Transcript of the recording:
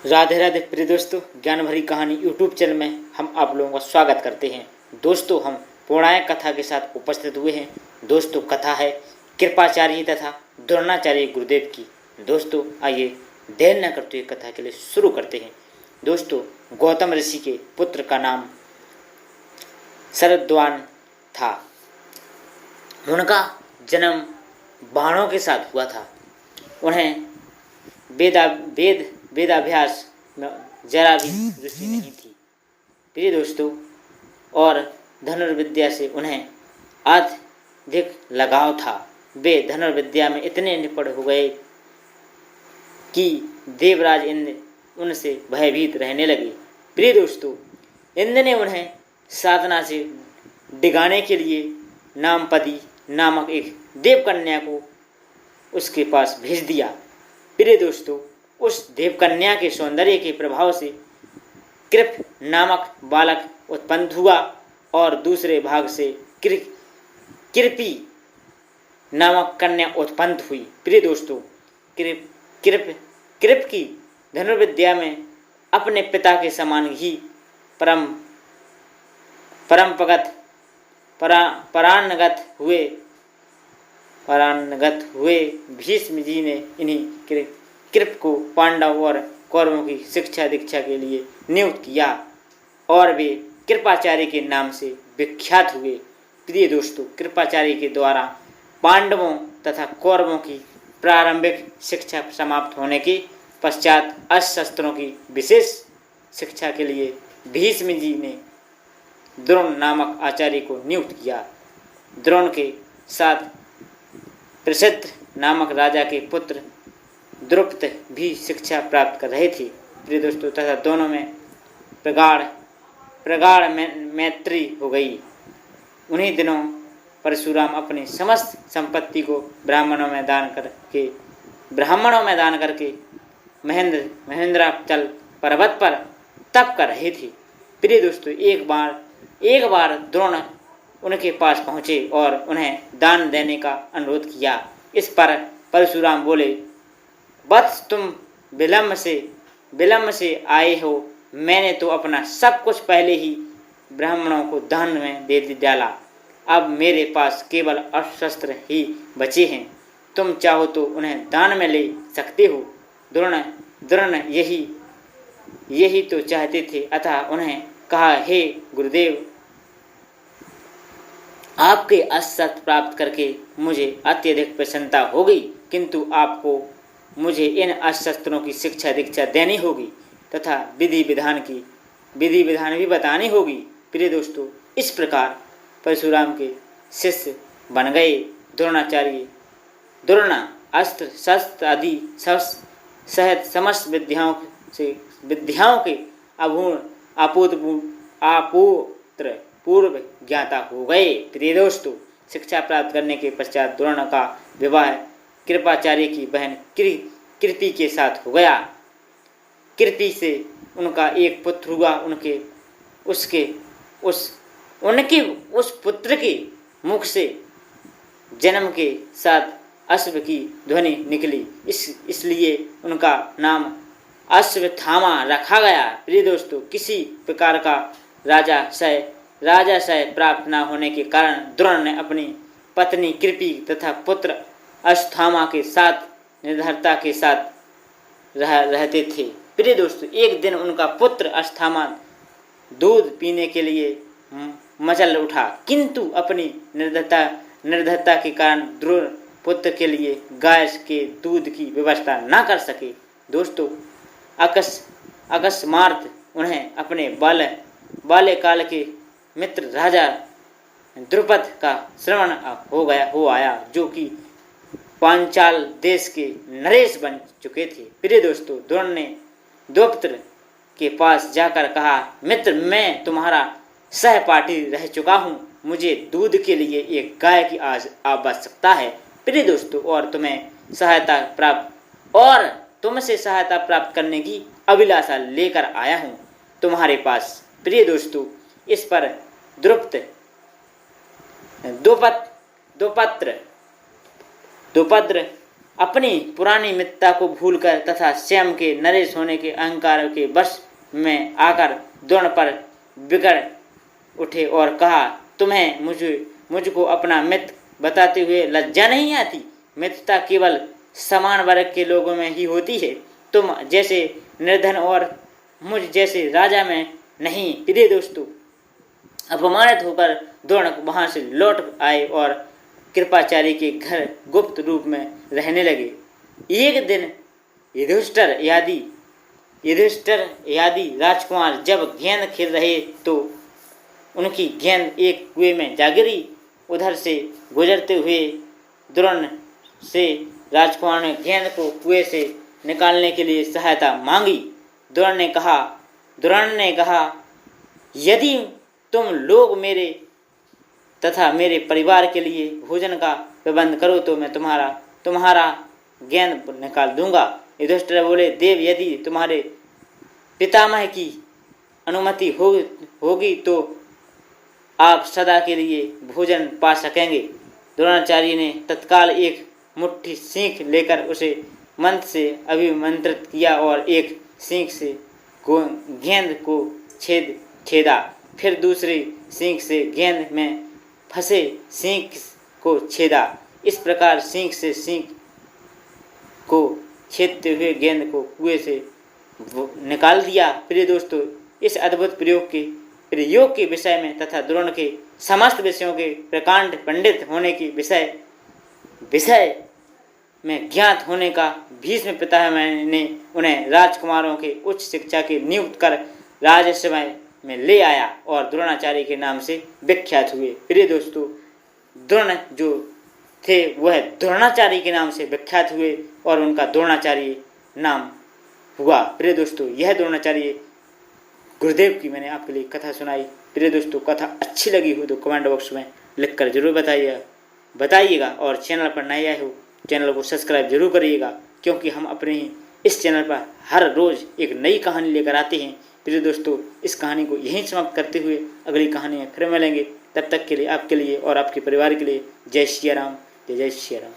राधे राधे प्रिय दोस्तों, ज्ञान भरी कहानी यूट्यूब चैनल में हम आप लोगों का स्वागत करते हैं। दोस्तों, हम पौराणिक कथा के साथ उपस्थित हुए हैं। दोस्तों, कथा है कृपाचार्य तथा द्रोणाचार्य गुरुदेव की। दोस्तों, आइए देर न करते हुए कथा के लिए शुरू करते हैं। दोस्तों, गौतम ऋषि के पुत्र का नाम शरद्वान था। उनका जन्म बाणों के साथ हुआ था। उन्हें वेदाभ्यास में जरा भी रुचि नहीं थी प्रिय दोस्तों, और धनुर्विद्या से उन्हें अधिक लगाव था। वे धनुर्विद्या में इतने निपुण हो गए कि देवराज इंद्र उनसे भयभीत रहने लगे। प्रिय दोस्तों, इंद्र ने उन्हें साधना से डिगाने के लिए नामपदी नामक एक देवकन्या को उसके पास भेज दिया। प्रिय दोस्तों, उस देवकन्या के सौंदर्य के प्रभाव से कृप नामक बालक उत्पन्न हुआ और दूसरे भाग से कृपी नामक कन्या उत्पन्न हुई। प्रिय दोस्तों, कृप की धनुर्विद्या में अपने पिता के समान ही परानगत हुए भीष्म जी ने इन्हीं कृप को पांडव और कौरवों की शिक्षा दीक्षा के लिए नियुक्त किया और वे कृपाचार्य के नाम से विख्यात हुए। प्रिय दोस्तों, कृपाचार्य के द्वारा पांडवों तथा कौरवों की प्रारंभिक शिक्षा समाप्त होने के पश्चात अस्त्र की विशेष शिक्षा के लिए भीष्म जी ने द्रोण नामक आचार्य को नियुक्त किया। द्रोण के साथ प्रसिद्ध नामक राजा के पुत्र द्रुपद भी शिक्षा प्राप्त कर रहे थे। प्रिय दोस्तों, तथा दोनों में प्रगाढ़ मैत्री हो गई। उन्हीं दिनों परशुराम अपनी समस्त संपत्ति को ब्राह्मणों में दान करके महेंद्राचल पर्वत पर तप कर रहे थे। प्रिय दोस्तों, एक बार द्रोण उनके पास पहुँचे और उन्हें दान देने का अनुरोध किया। इस पर परशुराम बोले, वत्स, तुम विलम्ब से आए हो। मैंने तो अपना सब कुछ पहले ही ब्राह्मणों को दान में दे डाला। अब मेरे पास केवल अस्त्र ही बचे हैं। तुम चाहो तो उन्हें दान में ले सकते हो। द्रोण यही तो चाहते थे। अतः उन्हें कहा, हे गुरुदेव, आपके अस्त्र प्राप्त करके मुझे अत्यधिक प्रसन्नता होगी, किंतु आपको मुझे इन अस्त्रों की शिक्षा दीक्षा देनी होगी तथा विधि विधान भी बतानी होगी। प्रिय दोस्तों, इस प्रकार परशुराम के शिष्य बन गए द्रोणाचार्य। द्रोण अस्त्र शस्त्र आदि सहित समस्त विद्याओं के पूर्व ज्ञाता हो गए। प्रिय दोस्तों, शिक्षा प्राप्त करने के पश्चात द्रोण का विवाह कृपाचार्य की बहन कृपी के साथ हो गया। कृपी से उनका एक पुत्र हुआ। उस पुत्र के मुख से जन्म के साथ अश्व की ध्वनि निकली, इसलिए उनका नाम अश्वत्थामा रखा गया। प्रिय दोस्तों, किसी प्रकार का राजाशय प्राप्त न होने के कारण द्रोण ने अपनी पत्नी कृपी तथा पुत्र अश्वत्थामा के साथ निर्धरता के साथ रहते थे। प्रिय दोस्तों, एक दिन उनका पुत्र अश्वत्थामा दूध पीने के लिए मचल उठा, किंतु अपनी निर्धरता के कारण द्रोण पुत्र के लिए गाय के दूध की व्यवस्था न कर सके। दोस्तों, अकस्मात उन्हें अपने बाल्यकाल के मित्र राजा द्रुपद का श्रवण हो आया, जो कि पांचाल देश के नरेश बन चुके थे। प्रिय दोस्तों, द्रोण ने द्रुपद के पास जाकर कहा, मित्र, मैं तुम्हारा सहपाठी रह चुका हूँ। मुझे दूध के लिए एक गाय की आवश्यकता है। प्रिय दोस्तों, और तुमसे सहायता प्राप्त करने की अभिलाषा लेकर आया हूँ तुम्हारे पास। प्रिय दोस्तों, इस पर द्रुपद अपनी पुरानी मित्रता को भूलकर तथा स्वयं के नरेश होने के अहंकार के वश में आकर द्रोण पर बिगड़ उठे और कहा, तुम्हें मुझको अपना मित्र बताते हुए लज्जा नहीं आती? मित्रता केवल समान वर्ग के लोगों में ही होती है, तुम जैसे निर्धन और मुझ जैसे राजा में नहीं। प्रिय दोस्तों, अपमानित होकर द्रोण वहां से लौट आए और कृपाचार्य के घर गुप्त रूप में रहने लगे। एक दिन युधिष्ठिर आदि राजकुमार जब गेंद खेल रहे तो उनकी गेंद एक कुएं में जा गिरी। उधर से गुजरते हुए द्रोण से राजकुमार ने गेंद को कुएं से निकालने के लिए सहायता मांगी। द्रोण ने कहा, यदि तुम लोग मेरे तथा मेरे परिवार के लिए भोजन का प्रबंध करो तो मैं तुम्हारा गेंद निकाल दूंगा। युधिष्ठिर बोले, देव, यदि तुम्हारे पितामह की अनुमति होगी तो आप सदा के लिए भोजन पा सकेंगे। द्रोणाचार्य ने तत्काल एक मुट्ठी सीख लेकर उसे मंत्र से अभिमंत्रित किया और एक सीख से गेंद को छेदा, फिर दूसरी सीख से गेंद में फंसे सीख को छेदा। इस प्रकार सीख से सीख को छेदते हुए गेंद को कुएं से निकाल दिया। प्रिय दोस्तों, इस अद्भुत प्रयोग के विषय में तथा द्रोण के समस्त विषयों के प्रकांड पंडित होने के विषय में ज्ञात होने का भीष्म पितामह ने उन्हें राजकुमारों के उच्च शिक्षा के नियुक्त कर राजसभा में ले आया और द्रोणाचार्य के नाम से विख्यात हुए। प्रिय दोस्तों, द्रोण जो थे वह द्रोणाचार्य के नाम से विख्यात हुए और उनका द्रोणाचार्य नाम हुआ। प्रिय दोस्तों, यह द्रोणाचार्य गुरुदेव की मैंने आपके लिए कथा सुनाई। प्रिय दोस्तों, कथा अच्छी लगी हो तो कमेंट बॉक्स में लिखकर जरूर बताइएगा और चैनल पर नए आए हो चैनल को सब्सक्राइब जरूर करिएगा, क्योंकि हम अपने ही इस चैनल पर हर रोज़ एक नई कहानी लेकर आते हैं। प्रिय दोस्तों, इस कहानी को यहीं समाप्त करते हुए अगली कहानी में फिर मिलेंगे। तब तक के लिए आपके लिए और आपके परिवार के लिए जय सिया राम, जय जय सिया राम।